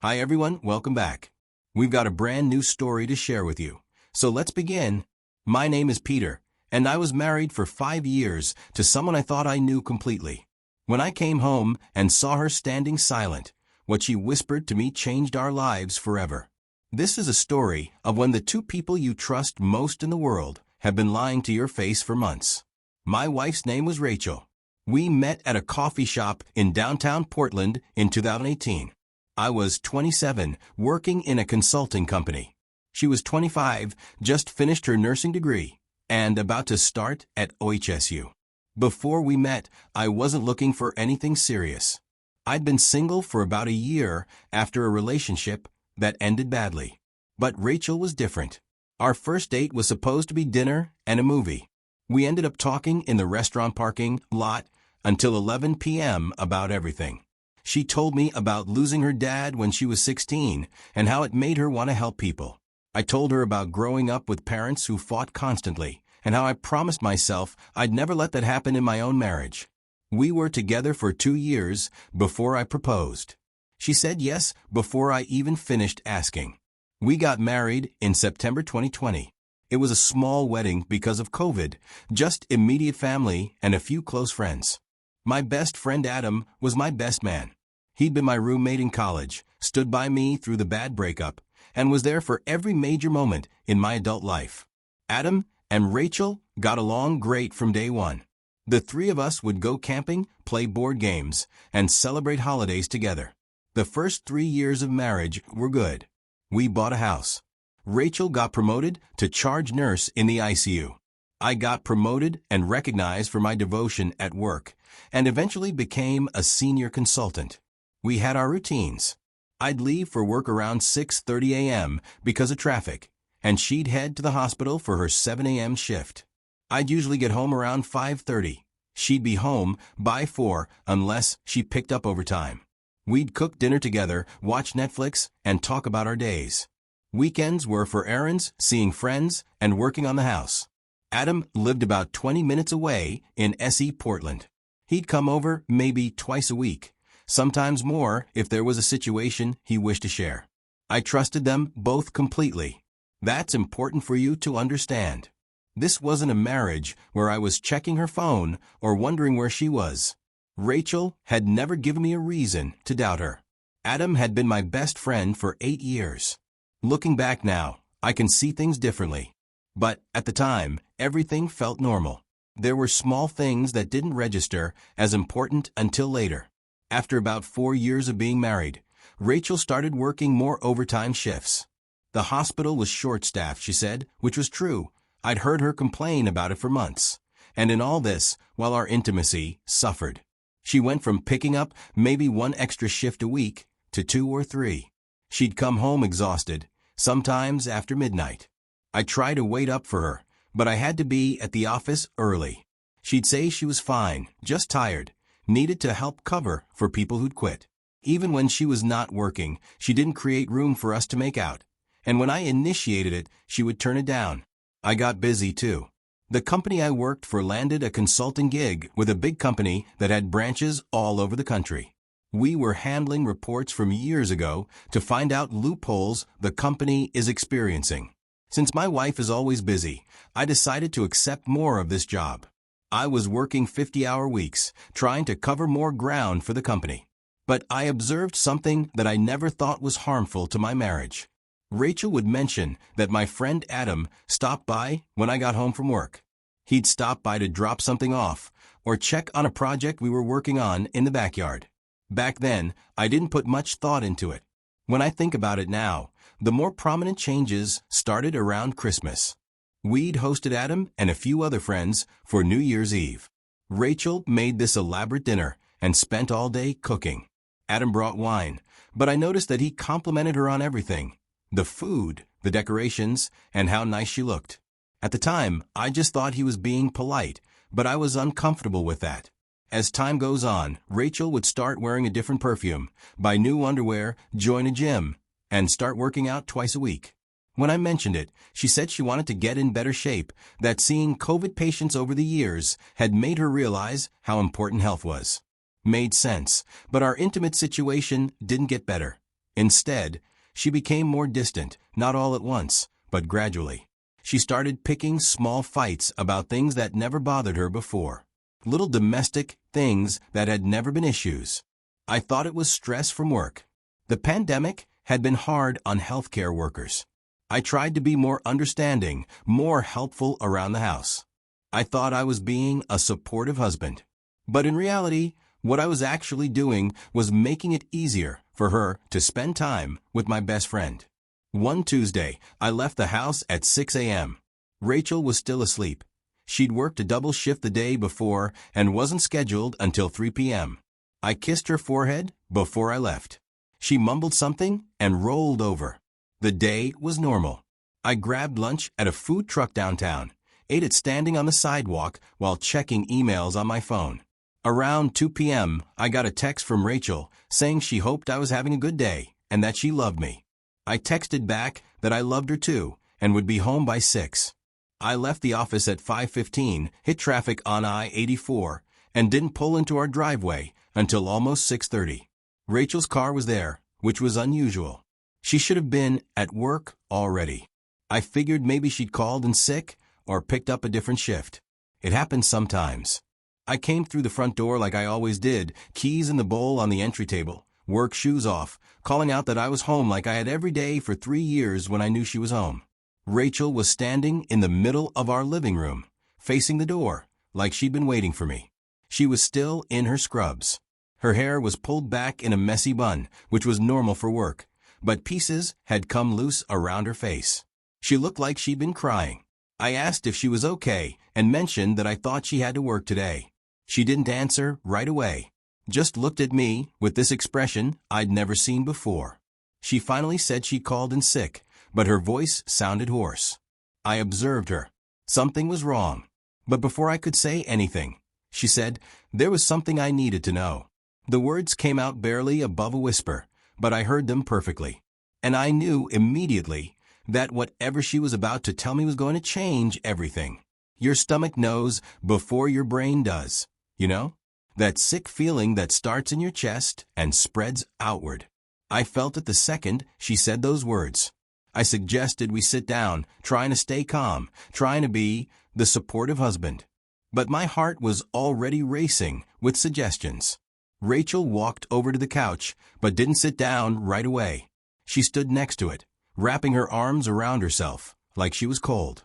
Hi everyone, welcome back. We've got a brand new story to share with you. So let's begin. My name is Peter, and I was married for 5 years to someone I thought I knew completely. When I came home and saw her standing silent, what she whispered to me changed our lives forever. This is a story of when the two people you trust most in the world have been lying to your face for months. My wife's name was Rachel. We met at a coffee shop in downtown Portland in 2018. I was 27, working in a consulting company. She was 25, just finished her nursing degree, and about to start at OHSU. Before we met, I wasn't looking for anything serious. I'd been single for about a year after a relationship that ended badly. But Rachel was different. Our first date was supposed to be dinner and a movie. We ended up talking in the restaurant parking lot until 11 p.m. about everything. She told me about losing her dad when she was 16 and how it made her want to help people. I told her about growing up with parents who fought constantly and how I promised myself I'd never let that happen in my own marriage. We were together for 2 years before I proposed. She said yes before I even finished asking. We got married in September 2020. It was a small wedding because of COVID, just immediate family and a few close friends. My best friend Adam was my best man. He'd been my roommate in college, stood by me through the bad breakup, and was there for every major moment in my adult life. Adam and Rachel got along great from day one. The three of us would go camping, play board games, and celebrate holidays together. The first 3 years of marriage were good. We bought a house. Rachel got promoted to charge nurse in the ICU. I got promoted and recognized for my devotion at work, and eventually became a senior consultant. We had our routines. I'd leave for work around 6:30 a.m. because of traffic, and she'd head to the hospital for her 7 a.m. shift. I'd usually get home around 5:30. She'd be home by 4 unless she picked up overtime. We'd cook dinner together, watch Netflix, and talk about our days. Weekends were for errands, seeing friends, and working on the house. Adam lived about 20 minutes away in SE Portland. He'd come over maybe twice a week, sometimes more if there was a situation he wished to share. I trusted them both completely. That's important for you to understand. This wasn't a marriage where I was checking her phone or wondering where she was. Rachel had never given me a reason to doubt her. Adam had been my best friend for 8 years. Looking back now, I can see things differently. But at the time, everything felt normal. There were small things that didn't register as important until later. After about 4 years of being married, Rachel started working more overtime shifts. The hospital was short-staffed, she said, which was true. I'd heard her complain about it for months. And in all this, while our intimacy suffered. She went from picking up maybe 1 extra shift a week to 2 or 3. She'd come home exhausted, sometimes after midnight. I tried to wait up for her, but I had to be at the office early. She'd say she was fine, just tired, needed to help cover for people who'd quit. Even when she was not working, she didn't create room for us to make out. And when I initiated it, she would turn it down. I got busy too. The company I worked for landed a consulting gig with a big company that had branches all over the country. We were handling reports from years ago to find out loopholes the company is experiencing. Since my wife is always busy, I decided to accept more of this job. I was working 50-hour weeks, trying to cover more ground for the company. But I observed something that I never thought was harmful to my marriage. Rachel would mention that my friend Adam stopped by when I got home from work. He'd stop by to drop something off or check on a project we were working on in the backyard. Back then, I didn't put much thought into it. When I think about it now, the more prominent changes started around Christmas. We'd hosted Adam and a few other friends for New Year's Eve. Rachel made this elaborate dinner and spent all day cooking. Adam brought wine, but I noticed that he complimented her on everything. The food, the decorations, and how nice she looked. At the time, I just thought he was being polite, but I was uncomfortable with that. As time goes on, Rachel would start wearing a different perfume, buy new underwear, join a gym, and start working out twice a week. When I mentioned it, she said she wanted to get in better shape, that seeing COVID patients over the years had made her realize how important health was. Made sense, but our intimate situation didn't get better. Instead, she became more distant, not all at once, but gradually. She started picking small fights about things that never bothered her before. Little domestic things that had never been issues. I thought it was stress from work. The pandemic had been hard on healthcare workers. I tried to be more understanding, more helpful around the house. I thought I was being a supportive husband. But in reality, what I was actually doing was making it easier for her to spend time with my best friend. One Tuesday, I left the house at 6 a.m. Rachel was still asleep. She'd worked a double shift the day before and wasn't scheduled until 3 p.m. I kissed her forehead before I left. She mumbled something and rolled over. The day was normal. I grabbed lunch at a food truck downtown, ate it standing on the sidewalk while checking emails on my phone. Around 2 p.m., I got a text from Rachel saying she hoped I was having a good day and that she loved me. I texted back that I loved her too and would be home by 6. I left the office at 5:15, hit traffic on I-84, and didn't pull into our driveway until almost 6:30. Rachel's car was there, which was unusual. She should have been at work already. I figured maybe she'd called in sick or picked up a different shift. It happens sometimes. I came through the front door like I always did, keys in the bowl on the entry table, work shoes off, calling out that I was home like I had every day for 3 years when I knew she was home. Rachel was standing in the middle of our living room, facing the door, like she'd been waiting for me. She was still in her scrubs. Her hair was pulled back in a messy bun, which was normal for work, but pieces had come loose around her face. She looked like she'd been crying. I asked if she was okay and mentioned that I thought she had to work today. She didn't answer right away, just looked at me with this expression I'd never seen before. She finally said she called in sick, but her voice sounded hoarse. I observed her. Something was wrong. But before I could say anything, she said there was something I needed to know. The words came out barely above a whisper, but I heard them perfectly. And I knew immediately that whatever she was about to tell me was going to change everything. Your stomach knows before your brain does, you know? That sick feeling that starts in your chest and spreads outward. I felt it the second she said those words. I suggested we sit down, trying to stay calm, trying to be the supportive husband. But my heart was already racing with suggestions. Rachel walked over to the couch, but didn't sit down right away. She stood next to it, wrapping her arms around herself, like she was cold.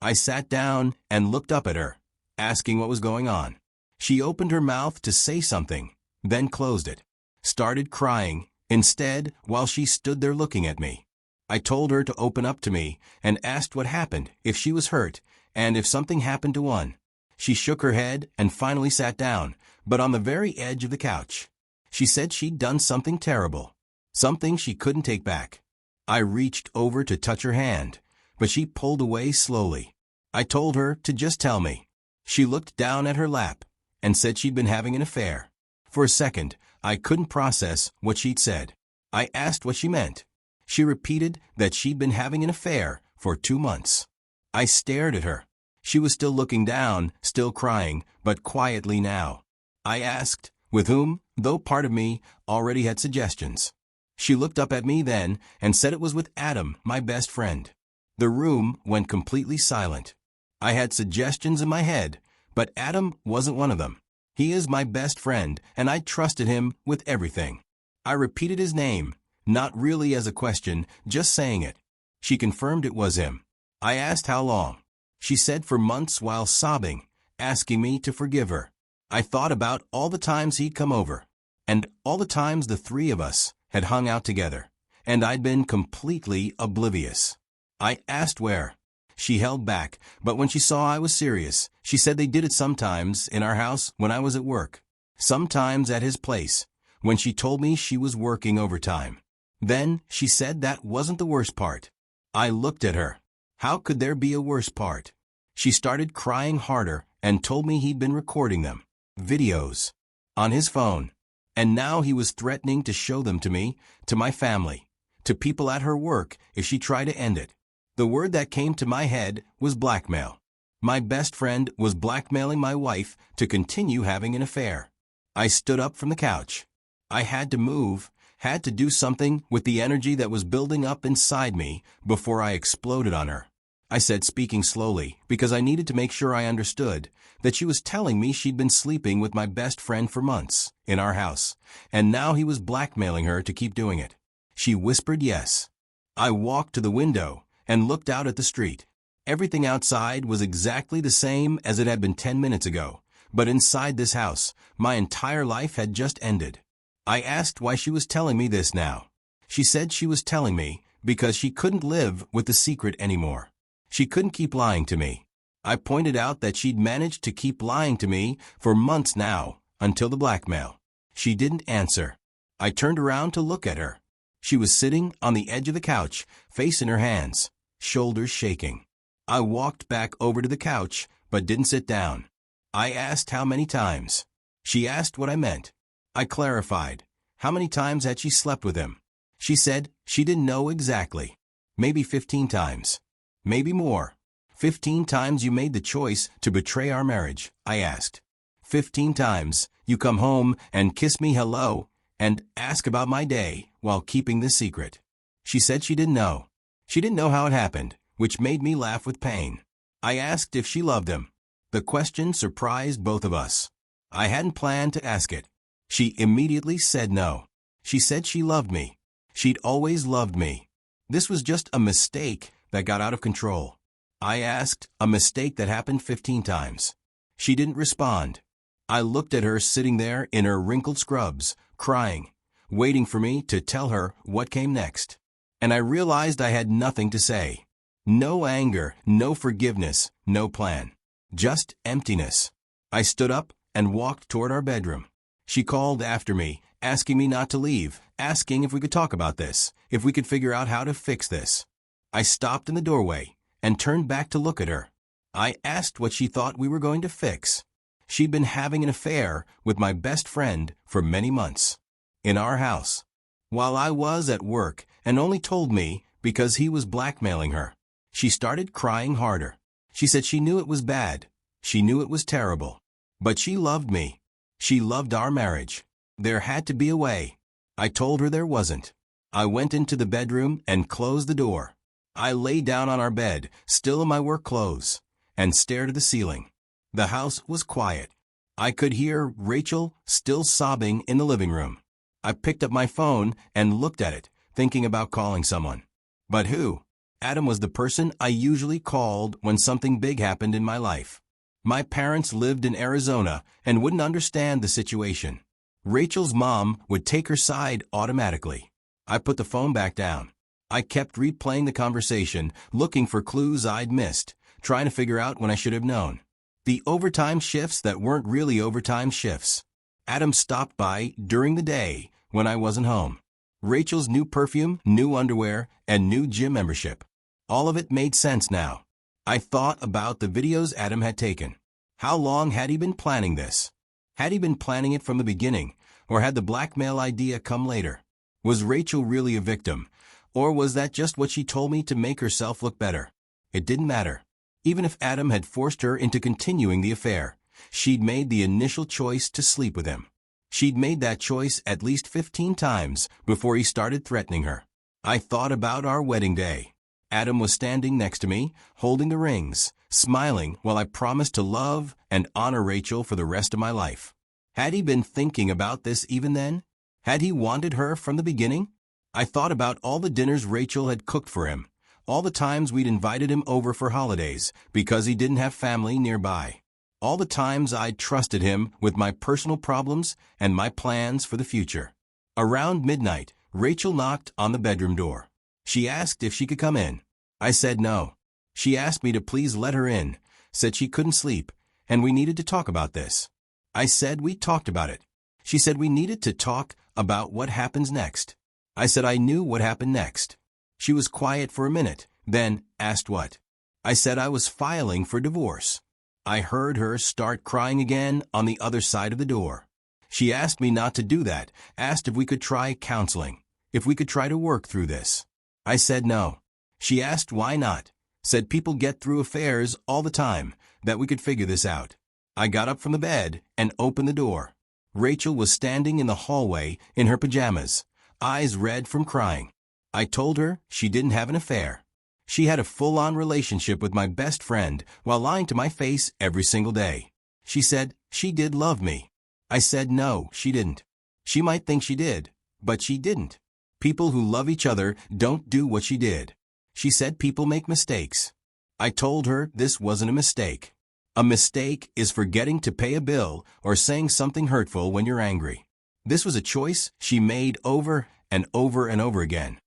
I sat down and looked up at her, asking what was going on. She opened her mouth to say something, then closed it, started crying instead while she stood there looking at me. I told her to open up to me and asked what happened, if she was hurt, and if something happened to one. She shook her head and finally sat down, but on the very edge of the couch. She said she'd done something terrible, something she couldn't take back. I reached over to touch her hand, but she pulled away slowly. I told her to just tell me. She looked down at her lap and said she'd been having an affair. For a second, I couldn't process what she'd said. I asked what she meant. She repeated that she'd been having an affair for 2 months. I stared at her. She was still looking down, still crying, but quietly now. I asked, with whom, though part of me already had suggestions. She looked up at me then and said it was with Adam, my best friend. The room went completely silent. I had suggestions in my head, but Adam wasn't one of them. He is my best friend, and I trusted him with everything. I repeated his name, not really as a question, just saying it. She confirmed it was him. I asked how long. She said for months while sobbing, asking me to forgive her. I thought about all the times he'd come over, and all the times the 3 of us had hung out together, and I'd been completely oblivious. I asked where. She held back, but when she saw I was serious, she said they did it sometimes in our house when I was at work, sometimes at his place, when she told me she was working overtime. Then she said that wasn't the worst part. I looked at her. How could there be a worse part? She started crying harder and told me he'd been recording them, videos, on his phone. And now he was threatening to show them to me, to my family, to people at her work if she tried to end it. The word that came to my head was blackmail. My best friend was blackmailing my wife to continue having an affair. I stood up from the couch. I had to move, Had to do something with the energy that was building up inside me before I exploded on her. I said, speaking slowly, because I needed to make sure I understood, that she was telling me she'd been sleeping with my best friend for months, in our house, and now he was blackmailing her to keep doing it. She whispered yes. I walked to the window and looked out at the street. Everything outside was exactly the same as it had been 10 minutes ago, but inside this house, my entire life had just ended. I asked why she was telling me this now. She said she was telling me because she couldn't live with the secret anymore. She couldn't keep lying to me. I pointed out that she'd managed to keep lying to me for months now, until the blackmail. She didn't answer. I turned around to look at her. She was sitting on the edge of the couch, face in her hands, shoulders shaking. I walked back over to the couch, but didn't sit down. I asked how many times. She asked what I meant. I clarified. How many times had she slept with him? She said she didn't know exactly. Maybe 15 times. Maybe more. 15 times you made the choice to betray our marriage, I asked. 15 times you come home and kiss me hello and ask about my day while keeping this secret. She said she didn't know. She didn't know how it happened, which made me laugh with pain. I asked if she loved him. The question surprised both of us. I hadn't planned to ask it. She immediately said no. She said she loved me. She'd always loved me. This was just a mistake that got out of control. I asked, a mistake that happened 15 times. She didn't respond. I looked at her sitting there in her wrinkled scrubs, crying, waiting for me to tell her what came next. And I realized I had nothing to say. No anger, no forgiveness, no plan. Just emptiness. I stood up and walked toward our bedroom. She called after me, asking me not to leave, asking if we could talk about this, if we could figure out how to fix this. I stopped in the doorway and turned back to look at her. I asked what she thought we were going to fix. She'd been having an affair with my best friend for many months. In our house. While I was at work and only told me because he was blackmailing her. She started crying harder. She said she knew it was bad. She knew it was terrible. But she loved me. She loved our marriage. There had to be a way. I told her there wasn't. I went into the bedroom and closed the door. I lay down on our bed, still in my work clothes, and stared at the ceiling. The house was quiet. I could hear Rachel still sobbing in the living room. I picked up my phone and looked at it, thinking about calling someone. But who? Adam was the person I usually called when something big happened in my life. My parents lived in Arizona and wouldn't understand the situation. Rachel's mom would take her side automatically. I put the phone back down. I kept replaying the conversation, looking for clues I'd missed, trying to figure out when I should have known. The overtime shifts that weren't really overtime shifts. Adam stopped by during the day when I wasn't home. Rachel's new perfume, new underwear, and new gym membership. All of it made sense now. I thought about the videos Adam had taken. How long had he been planning this? Had he been planning it from the beginning, or had the blackmail idea come later? Was Rachel really a victim, or was that just what she told me to make herself look better? It didn't matter. Even if Adam had forced her into continuing the affair, she'd made the initial choice to sleep with him. She'd made that choice at least 15 times before he started threatening her. I thought about our wedding day. Adam was standing next to me, holding the rings, smiling while I promised to love and honor Rachel for the rest of my life. Had he been thinking about this even then? Had he wanted her from the beginning? I thought about all the dinners Rachel had cooked for him, all the times we'd invited him over for holidays because he didn't have family nearby, all the times I'd trusted him with my personal problems and my plans for the future. Around midnight, Rachel knocked on the bedroom door. She asked if she could come in. I said no. She asked me to please let her in, said she couldn't sleep, and we needed to talk about this. I said we talked about it. She said we needed to talk about what happens next. I said I knew what happened next. She was quiet for a minute, then asked what. I said I was filing for divorce. I heard her start crying again on the other side of the door. She asked me not to do that, asked if we could try counseling, if we could try to work through this. I said no. She asked why not, said people get through affairs all the time, that we could figure this out. I got up from the bed and opened the door. Rachel was standing in the hallway in her pajamas, eyes red from crying. I told her she didn't have an affair. She had a full-on relationship with my best friend while lying to my face every single day. She said she did love me. I said no, she didn't. She might think she did, but she didn't. People who love each other don't do what she did. She said people make mistakes. I told her this wasn't a mistake. A mistake is forgetting to pay a bill or saying something hurtful when you're angry. This was a choice she made over and over and over again.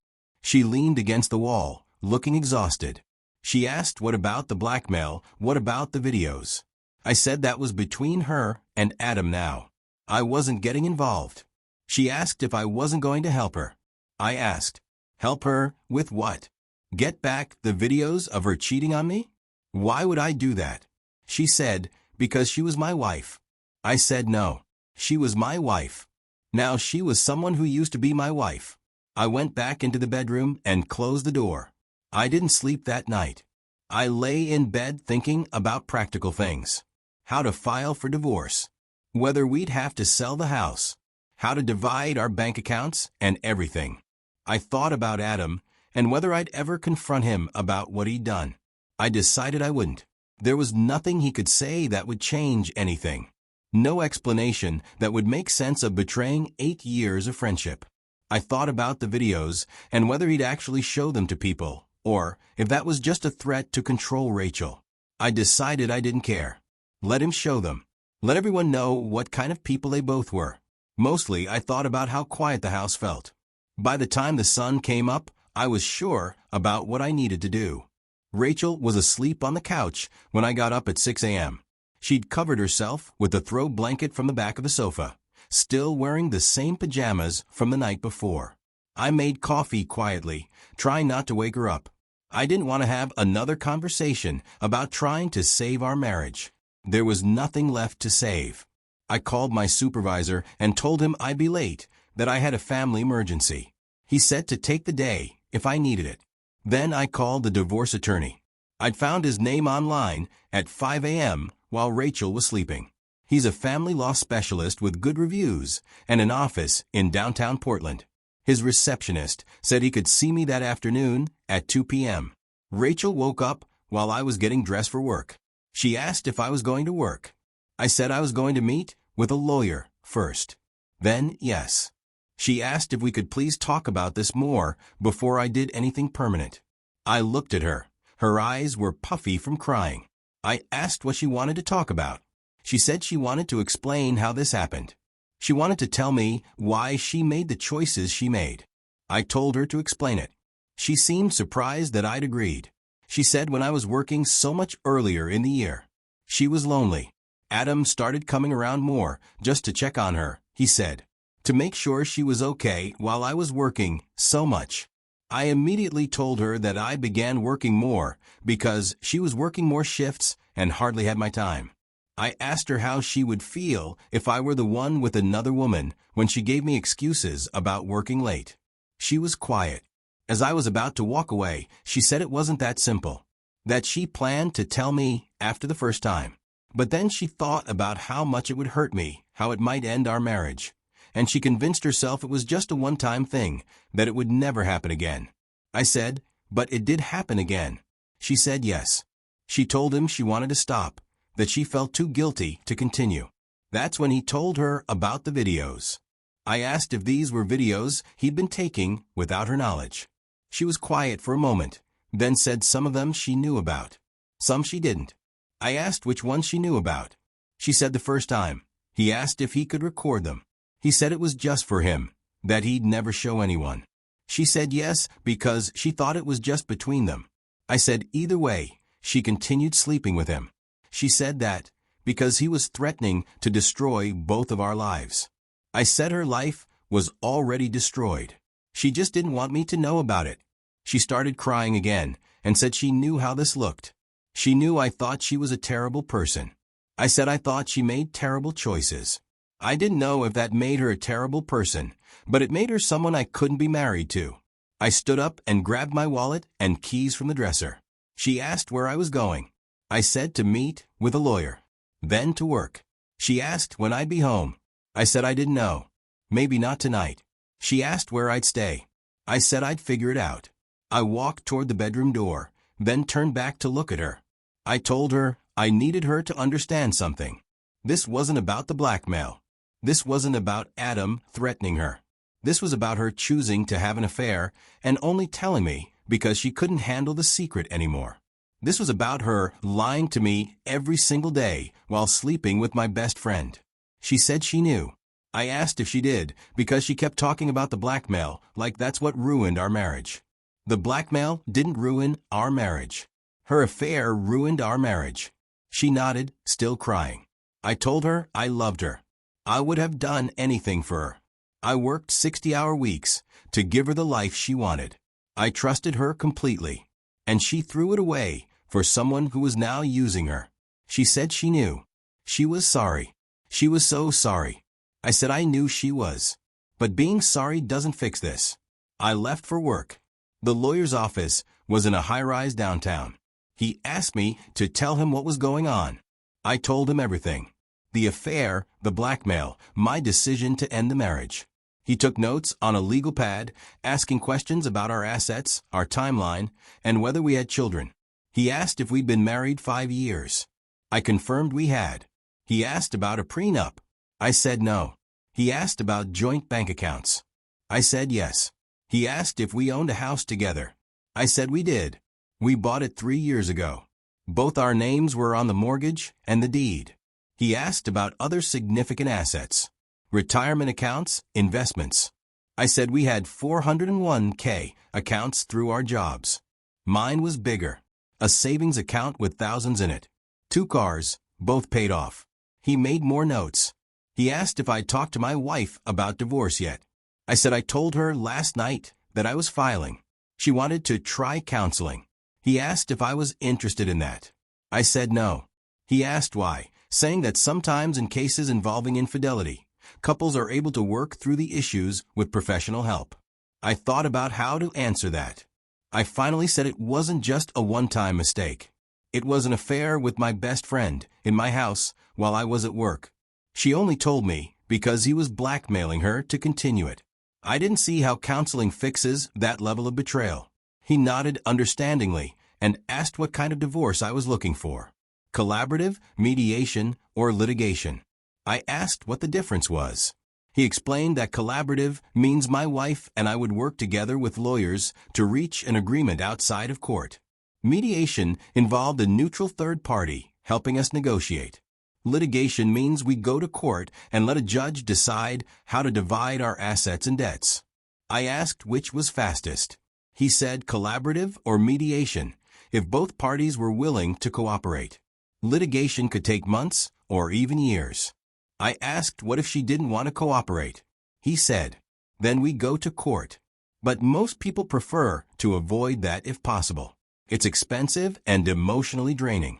She leaned against the wall, looking exhausted. She asked what about the blackmail, what about the videos. I said that was between her and Adam now. I wasn't getting involved. She asked if I wasn't going to help her. I asked, help her with what? Get back the videos of her cheating on me? Why would I do that? She said, because she was my wife. I said no. She was my wife. Now she was someone who used to be my wife. I went back into the bedroom and closed the door. I didn't sleep that night. I lay in bed thinking about practical things. How to file for divorce. Whether we'd have to sell the house. How to divide our bank accounts and everything. I thought about Adam and whether I'd ever confront him about what he'd done. I decided I wouldn't. There was nothing he could say that would change anything. No explanation that would make sense of betraying 8 years of friendship. I thought about the videos and whether he'd actually show them to people, or if that was just a threat to control Rachel. I decided I didn't care. Let him show them. Let everyone know what kind of people they both were. Mostly, I thought about how quiet the house felt. By the time the sun came up, I was sure about what I needed to do. Rachel was asleep on the couch when I got up at 6 a.m. She'd covered herself with the throw blanket from the back of the sofa, still wearing the same pajamas from the night before. I made coffee quietly, trying not to wake her up. I didn't want to have another conversation about trying to save our marriage. There was nothing left to save. I called my supervisor and told him I'd be late, that I had a family emergency. He said to take the day if I needed it. Then I called the divorce attorney. I'd found his name online at 5 a.m. while Rachel was sleeping. He's a family law specialist with good reviews and an office in downtown Portland. His receptionist said he could see me that afternoon at 2 p.m. Rachel woke up while I was getting dressed for work. She asked if I was going to work. I said I was going to meet with a lawyer first. Then, yes. She asked if we could please talk about this more before I did anything permanent. I looked at her. Her eyes were puffy from crying. I asked what she wanted to talk about. She said she wanted to explain how this happened. She wanted to tell me why she made the choices she made. I told her to explain it. She seemed surprised that I'd agreed. She said when I was working so much earlier in the year, she was lonely. Adam started coming around more just to check on her, he said, to make sure she was okay while I was working so much. I immediately told her that I began working more because she was working more shifts and hardly had my time. I asked her how she would feel if I were the one with another woman when she gave me excuses about working late. She was quiet. As I was about to walk away, she said it wasn't that simple. That she planned to tell me after the first time. But then she thought about how much it would hurt me, how it might end our marriage. And she convinced herself it was just a one-time thing, that it would never happen again. I said, but it did happen again. She said yes. She told him she wanted to stop, that she felt too guilty to continue. That's when he told her about the videos. I asked if these were videos he'd been taking without her knowledge. She was quiet for a moment, then said some of them she knew about. Some she didn't. I asked which ones she knew about. She said the first time. He asked if he could record them. He said it was just for him, that he'd never show anyone. She said yes because she thought it was just between them. I said either way, she continued sleeping with him. She said that because he was threatening to destroy both of our lives. I said her life was already destroyed. She just didn't want me to know about it. She started crying again and said she knew how this looked. She knew I thought she was a terrible person. I said I thought she made terrible choices. I didn't know if that made her a terrible person, but it made her someone I couldn't be married to. I stood up and grabbed my wallet and keys from the dresser. She asked where I was going. I said to meet with a lawyer, then to work. She asked when I'd be home. I said I didn't know. Maybe not tonight. She asked where I'd stay. I said I'd figure it out. I walked toward the bedroom door, then turned back to look at her. I told her I needed her to understand something. This wasn't about the blackmail. This wasn't about Adam threatening her. This was about her choosing to have an affair and only telling me because she couldn't handle the secret anymore. This was about her lying to me every single day while sleeping with my best friend. She said she knew. I asked if she did because she kept talking about the blackmail like that's what ruined our marriage. The blackmail didn't ruin our marriage. Her affair ruined our marriage. She nodded, still crying. I told her I loved her. I would have done anything for her. I worked 60-hour weeks to give her the life she wanted. I trusted her completely. And she threw it away for someone who was now using her. She said she knew. She was sorry. She was so sorry. I said I knew she was. But being sorry doesn't fix this. I left for work. The lawyer's office was in a high-rise downtown. He asked me to tell him what was going on. I told him everything. The affair, the blackmail, my decision to end the marriage. He took notes on a legal pad, asking questions about our assets, our timeline, and whether we had children. He asked if we'd been married 5 years. I confirmed we had. He asked about a prenup. I said no. He asked about joint bank accounts. I said yes. He asked if we owned a house together. I said we did. We bought it 3 years ago. Both our names were on the mortgage and the deed. He asked about other significant assets. Retirement accounts, investments. I said we had 401k accounts through our jobs. Mine was bigger. A savings account with thousands in it. 2 cars, both paid off. He made more notes. He asked if I'd talked to my wife about divorce yet. I said I told her last night that I was filing. She wanted to try counseling. He asked if I was interested in that. I said no. He asked why, saying that sometimes in cases involving infidelity, couples are able to work through the issues with professional help. I thought about how to answer that. I finally said it wasn't just a one-time mistake. It was an affair with my best friend in my house while I was at work. She only told me because he was blackmailing her to continue it. I didn't see how counseling fixes that level of betrayal. He nodded understandingly and asked what kind of divorce I was looking for. Collaborative, mediation, or litigation. I asked what the difference was. He explained that collaborative means my wife and I would work together with lawyers to reach an agreement outside of court. Mediation involved a neutral third party helping us negotiate. Litigation means we go to court and let a judge decide how to divide our assets and debts. I asked which was fastest. He said collaborative or mediation, if both parties were willing to cooperate. Litigation could take months or even years. I asked what if she didn't want to cooperate. He said, then we go to court. But most people prefer to avoid that if possible. It's expensive and emotionally draining.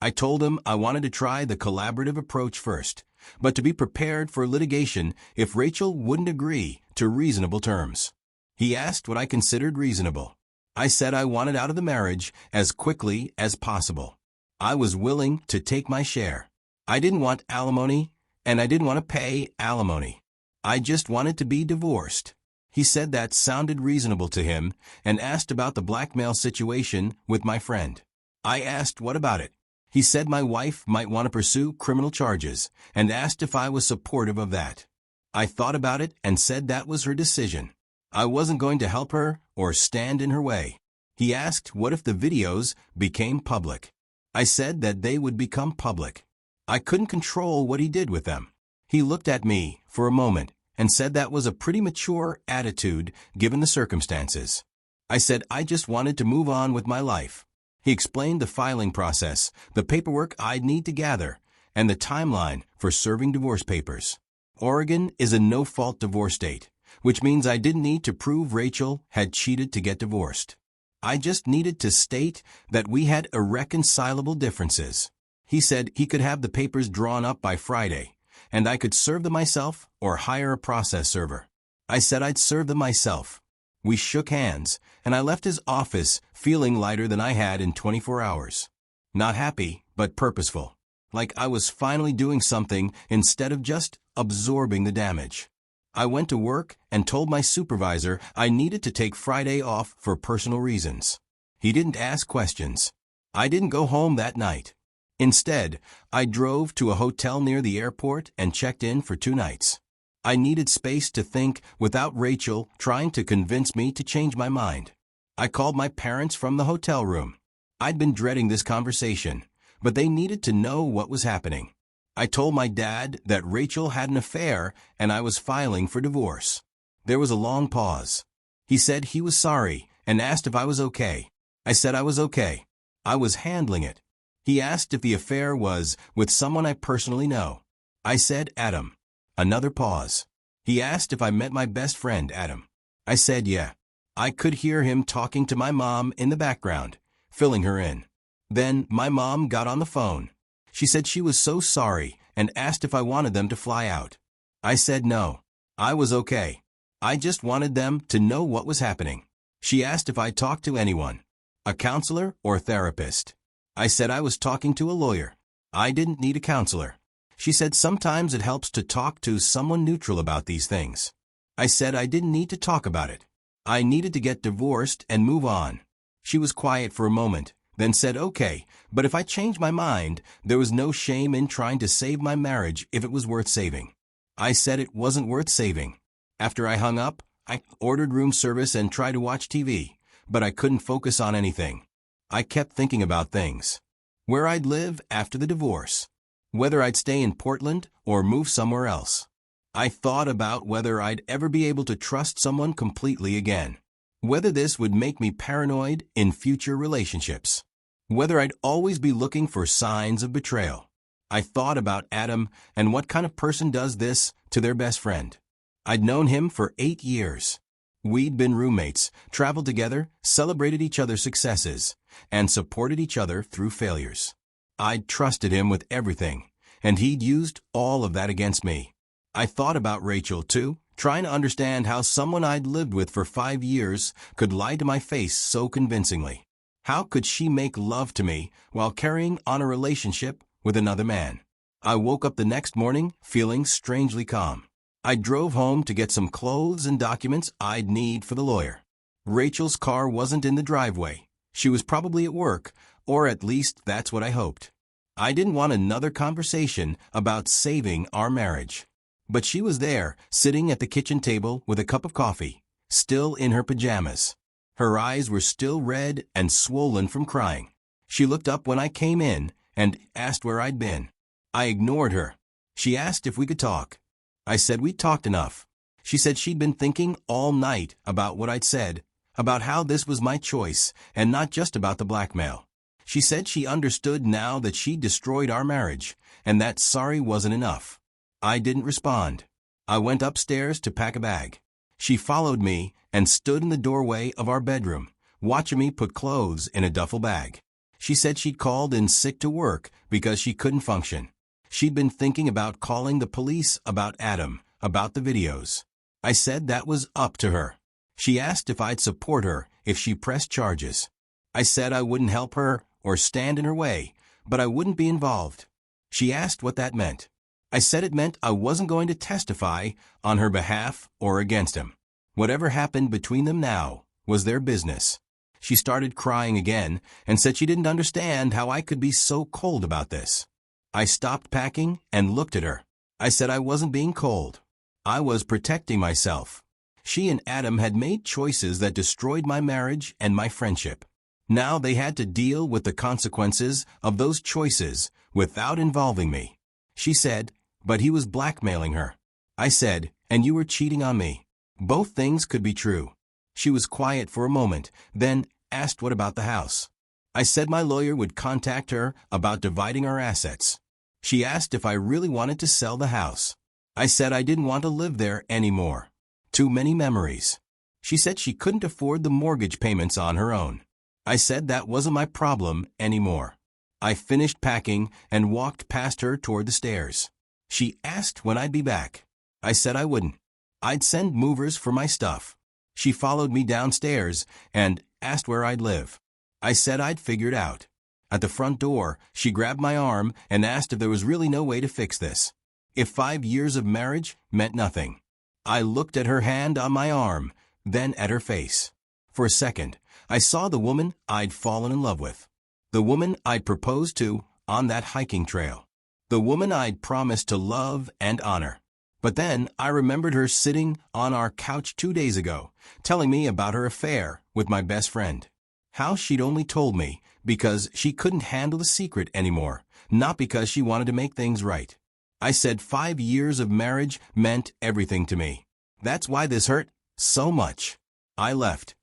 I told him I wanted to try the collaborative approach first, but to be prepared for litigation if Rachel wouldn't agree to reasonable terms. He asked what I considered reasonable. I said I wanted out of the marriage as quickly as possible. I was willing to take my share. I didn't want alimony, and I didn't want to pay alimony. I just wanted to be divorced. He said that sounded reasonable to him and asked about the blackmail situation with my friend. I asked what about it. He said my wife might want to pursue criminal charges and asked if I was supportive of that. I thought about it and said that was her decision. I wasn't going to help her or stand in her way. He asked what if the videos became public. I said that they would become public. I couldn't control what he did with them. He looked at me for a moment and said that was a pretty mature attitude given the circumstances. I said I just wanted to move on with my life. He explained the filing process, the paperwork I'd need to gather, and the timeline for serving divorce papers. Oregon is a no-fault divorce state, which means I didn't need to prove Rachel had cheated to get divorced. I just needed to state that we had irreconcilable differences. He said he could have the papers drawn up by Friday, and I could serve them myself or hire a process server. I said I'd serve them myself. We shook hands, and I left his office feeling lighter than I had in 24 hours. Not happy, but purposeful. Like I was finally doing something instead of just absorbing the damage. I went to work and told my supervisor I needed to take Friday off for personal reasons. He didn't ask questions. I didn't go home that night. Instead, I drove to a hotel near the airport and checked in for 2 nights. I needed space to think without Rachel trying to convince me to change my mind. I called my parents from the hotel room. I'd been dreading this conversation, but they needed to know what was happening. I told my dad that Rachel had an affair and I was filing for divorce. There was a long pause. He said he was sorry and asked if I was okay. I said I was okay. I was handling it. He asked if the affair was with someone I personally know. I said Adam. Another pause. He asked if I met my best friend Adam. I said yeah. I could hear him talking to my mom in the background, filling her in. Then my mom got on the phone. She said she was so sorry and asked if I wanted them to fly out. I said no. I was okay. I just wanted them to know what was happening. She asked if I talked to anyone, a counselor or therapist. I said I was talking to a lawyer. I didn't need a counselor. She said sometimes it helps to talk to someone neutral about these things. I said I didn't need to talk about it. I needed to get divorced and move on. She was quiet for a moment, then said okay, but if I changed my mind, there was no shame in trying to save my marriage if it was worth saving. I said it wasn't worth saving. After I hung up, I ordered room service and tried to watch TV, but I couldn't focus on anything. I kept thinking about things. Where I'd live after the divorce. Whether I'd stay in Portland or move somewhere else. I thought about whether I'd ever be able to trust someone completely again. Whether this would make me paranoid in future relationships. Whether I'd always be looking for signs of betrayal. I thought about Adam and what kind of person does this to their best friend. I'd known him for 8 years. We'd been roommates, traveled together, celebrated each other's successes, and supported each other through failures. I'd trusted him with everything, and he'd used all of that against me. I thought about Rachel, too, trying to understand how someone I'd lived with for 5 years could lie to my face so convincingly. How could she make love to me while carrying on a relationship with another man? I woke up the next morning feeling strangely calm. I drove home to get some clothes and documents I'd need for the lawyer. Rachel's car wasn't in the driveway. She was probably at work, or at least that's what I hoped. I didn't want another conversation about saving our marriage. But she was there, sitting at the kitchen table with a cup of coffee, still in her pajamas. Her eyes were still red and swollen from crying. She looked up when I came in and asked where I'd been. I ignored her. She asked if we could talk. I said we'd talked enough. She said she'd been thinking all night about what I'd said, about how this was my choice and not just about the blackmail. She said she understood now that she'd destroyed our marriage and that sorry wasn't enough. I didn't respond. I went upstairs to pack a bag. She followed me and stood in the doorway of our bedroom, watching me put clothes in a duffel bag. She said she'd called in sick to work because she couldn't function. She'd been thinking about calling the police about Adam, about the videos. I said that was up to her. She asked if I'd support her if she pressed charges. I said I wouldn't help her or stand in her way, but I wouldn't be involved. She asked what that meant. I said it meant I wasn't going to testify on her behalf or against him. Whatever happened between them now was their business. She started crying again and said she didn't understand how I could be so cold about this. I stopped packing and looked at her. I said I wasn't being cold. I was protecting myself. She and Adam had made choices that destroyed my marriage and my friendship. Now they had to deal with the consequences of those choices without involving me. She said, but he was blackmailing her. I said, and you were cheating on me. Both things could be true. She was quiet for a moment, then asked what about the house. I said my lawyer would contact her about dividing our assets. She asked if I really wanted to sell the house. I said I didn't want to live there anymore. Too many memories. She said she couldn't afford the mortgage payments on her own. I said that wasn't my problem anymore. I finished packing and walked past her toward the stairs. She asked when I'd be back. I said I wouldn't. I'd send movers for my stuff. She followed me downstairs and asked where I'd live. I said I'd figured out. At the front door, she grabbed my arm and asked if there was really no way to fix this. If 5 years of marriage meant nothing. I looked at her hand on my arm, then at her face. For a second, I saw the woman I'd fallen in love with. The woman I'd proposed to on that hiking trail. The woman I'd promised to love and honor. But then I remembered her sitting on our couch 2 days ago, telling me about her affair with my best friend. How she'd only told me because she couldn't handle the secret anymore, not because she wanted to make things right. I said 5 years of marriage meant everything to me. That's why this hurt so much. I left.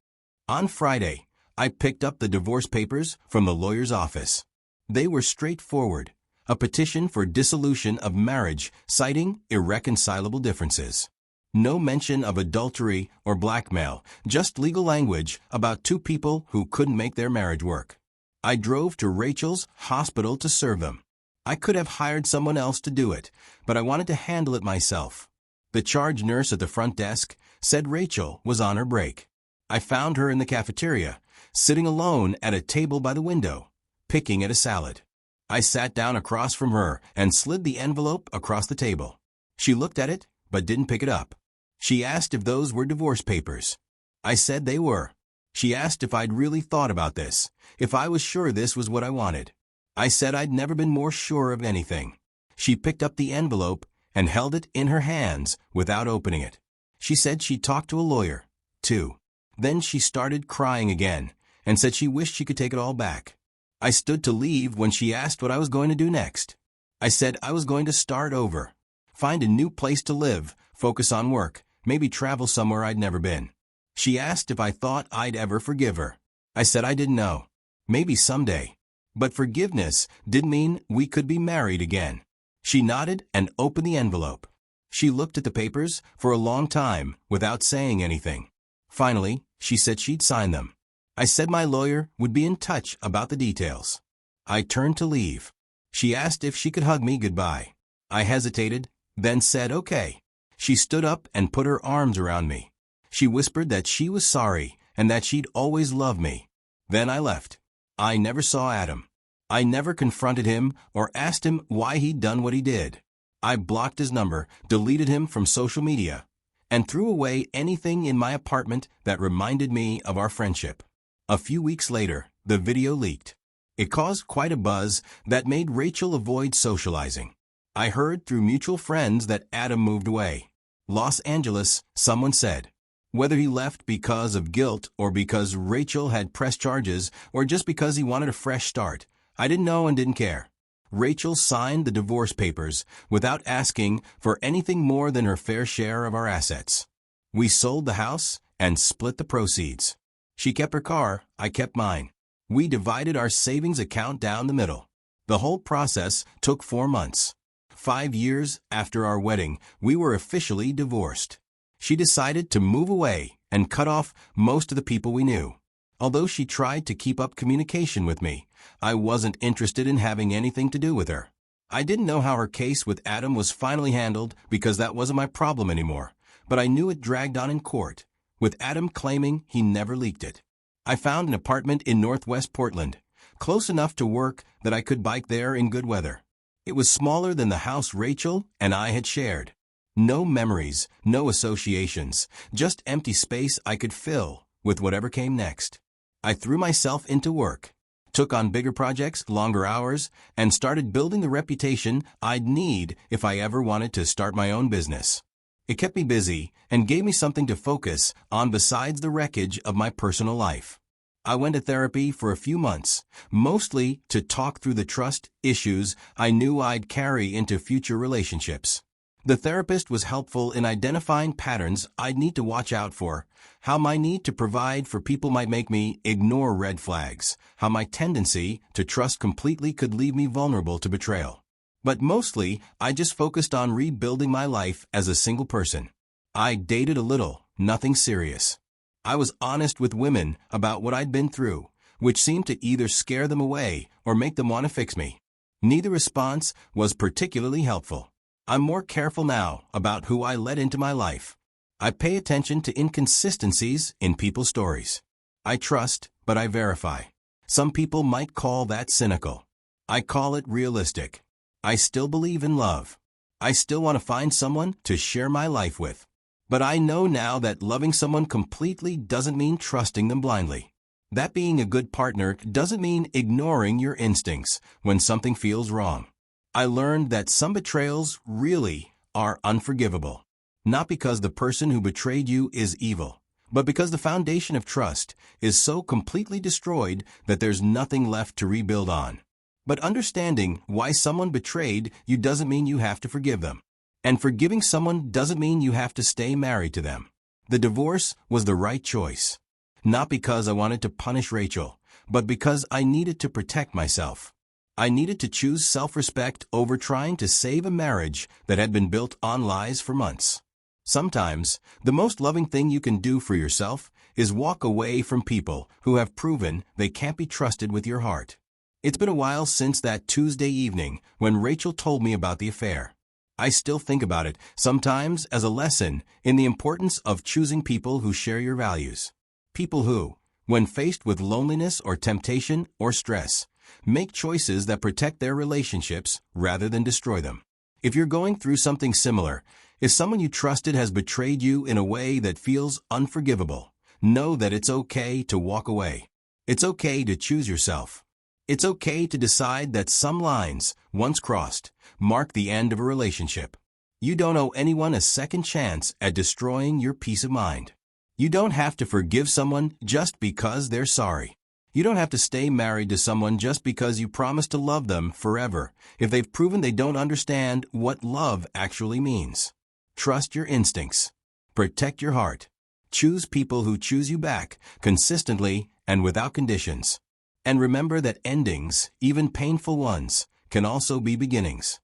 On Friday, I picked up the divorce papers from the lawyer's office. They were straightforward. A petition for dissolution of marriage citing irreconcilable differences. No mention of adultery or blackmail, just legal language about two people who couldn't make their marriage work. I drove to Rachel's hospital to serve them. I could have hired someone else to do it, but I wanted to handle it myself. The charge nurse at the front desk said Rachel was on her break. I found her in the cafeteria, sitting alone at a table by the window, picking at a salad. I sat down across from her and slid the envelope across the table. She looked at it, but didn't pick it up. She asked if those were divorce papers. I said they were. She asked if I'd really thought about this, if I was sure this was what I wanted. I said I'd never been more sure of anything. She picked up the envelope and held it in her hands without opening it. She said she'd talked to a lawyer, too. Then she started crying again and said she wished she could take it all back. I stood to leave when she asked what I was going to do next. I said I was going to start over, find a new place to live, focus on work, maybe travel somewhere I'd never been. She asked if I thought I'd ever forgive her. I said I didn't know. Maybe someday. But forgiveness didn't mean we could be married again. She nodded and opened the envelope. She looked at the papers for a long time without saying anything. Finally, she said she'd sign them. I said my lawyer would be in touch about the details. I turned to leave. She asked if she could hug me goodbye. I hesitated, then said okay. She stood up and put her arms around me. She whispered that she was sorry and that she'd always love me. Then I left. I never saw Adam. I never confronted him or asked him why he'd done what he did. I blocked his number, deleted him from social media, and threw away anything in my apartment that reminded me of our friendship. A few weeks later, the video leaked. It caused quite a buzz that made Rachel avoid socializing. I heard through mutual friends that Adam moved away. Los Angeles, someone said. Whether he left because of guilt or because Rachel had pressed charges or just because he wanted a fresh start, I didn't know and didn't care. Rachel signed the divorce papers without asking for anything more than her fair share of our assets. We sold the house and split the proceeds. She kept her car, I kept mine. We divided our savings account down the middle. The whole process took 4 months. 5 years after our wedding, we were officially divorced. She decided to move away and cut off most of the people we knew. Although she tried to keep up communication with me, I wasn't interested in having anything to do with her. I didn't know how her case with Adam was finally handled because that wasn't my problem anymore, but I knew it dragged on in court, with Adam claiming he never leaked it. I found an apartment in Northwest Portland, close enough to work that I could bike there in good weather. It was smaller than the house Rachel and I had shared. No memories, no associations, just empty space I could fill with whatever came next. I threw myself into work, took on bigger projects, longer hours, and started building the reputation I'd need if I ever wanted to start my own business. It kept me busy and gave me something to focus on besides the wreckage of my personal life. I went to therapy for a few months, mostly to talk through the trust issues I knew I'd carry into future relationships. The therapist was helpful in identifying patterns I'd need to watch out for, how my need to provide for people might make me ignore red flags, how my tendency to trust completely could leave me vulnerable to betrayal. But mostly, I just focused on rebuilding my life as a single person. I dated a little, nothing serious. I was honest with women about what I'd been through, which seemed to either scare them away or make them want to fix me. Neither response was particularly helpful. I'm more careful now about who I let into my life. I pay attention to inconsistencies in people's stories. I trust, but I verify. Some people might call that cynical. I call it realistic. I still believe in love. I still want to find someone to share my life with. But I know now that loving someone completely doesn't mean trusting them blindly. That being a good partner doesn't mean ignoring your instincts when something feels wrong. I learned that some betrayals really are unforgivable. Not because the person who betrayed you is evil, but because the foundation of trust is so completely destroyed that there's nothing left to rebuild on. But understanding why someone betrayed you doesn't mean you have to forgive them. And forgiving someone doesn't mean you have to stay married to them. The divorce was the right choice. Not because I wanted to punish Rachel, but because I needed to protect myself. I needed to choose self-respect over trying to save a marriage that had been built on lies for months. Sometimes, the most loving thing you can do for yourself is walk away from people who have proven they can't be trusted with your heart. It's been a while since that Tuesday evening when Rachel told me about the affair. I still think about it, sometimes as a lesson in the importance of choosing people who share your values. People who, when faced with loneliness or temptation or stress, make choices that protect their relationships rather than destroy them. If you're going through something similar, if someone you trusted has betrayed you in a way that feels unforgivable, know that it's okay to walk away. It's okay to choose yourself. It's okay to decide that some lines, once crossed, mark the end of a relationship. You don't owe anyone a second chance at destroying your peace of mind. You don't have to forgive someone just because they're sorry. You don't have to stay married to someone just because you promise to love them forever if they've proven they don't understand what love actually means. Trust your instincts. Protect your heart. Choose people who choose you back, consistently and without conditions. And remember that endings, even painful ones, can also be beginnings.